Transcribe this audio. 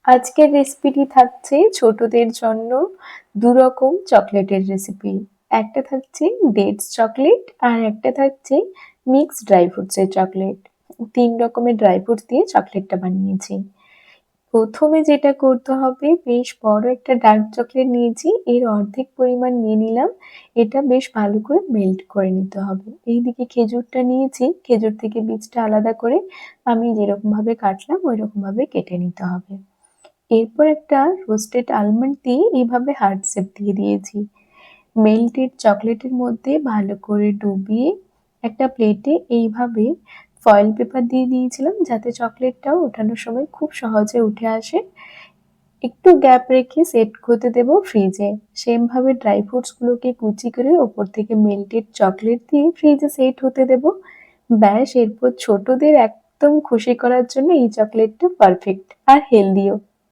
আজকের রেসিপিটি থাকছে ছোটদের জন্য দুরকম চকলেটের রেসিপি। একটা থাকছে ডেটস চকলেট আর একটা থাকছে মিক্সড ড্রাই ফ্রুটসের চকলেট। ৩ রকমের ড্রাই ফ্রুটস দিয়ে চকলেটটা বানিয়েছি। প্রথমে যেটা করতে হবে, বেশ বড় একটা ডার্ক চকলেট নিয়েছি, এর অর্ধেক পরিমাণ নিয়ে নিলাম। এটা বেশ ভালো করে মেল্ট করে নিতে হবে। এইদিকে খেজুরটা নিয়েছি, খেজুর থেকে বীজটা আলাদা করে আমি যেরকমভাবে কাটলাম ওইরকমভাবে কেটে নিতে হবে। এরপর একটা রোস্টেড আলমন্ড দিয়ে এইভাবে হার্ট শেপ দিয়ে দিয়েছি। মেল্টেড চকলেটের মধ্যে ভালো করে ডুবিয়ে একটা প্লেটে এইভাবে ফয়েল পেপার দিয়ে দিয়েছিলাম, যাতে চকলেটটাও ওঠানোর সময় খুব সহজে উঠে আসে। একটু গ্যাপ রেখে সেট হতে দেবো ফ্রিজে। সেমভাবে ড্রাই ফ্রুটসগুলোকে কুচি করে ওপর থেকে মেল্টেড চকলেট দিয়ে ফ্রিজে সেট হতে দেবো। ব্যাস, এরপর ছোটদের একদম খুশি করার জন্য এই চকলেটটা পারফেক্ট আর হেলদিও।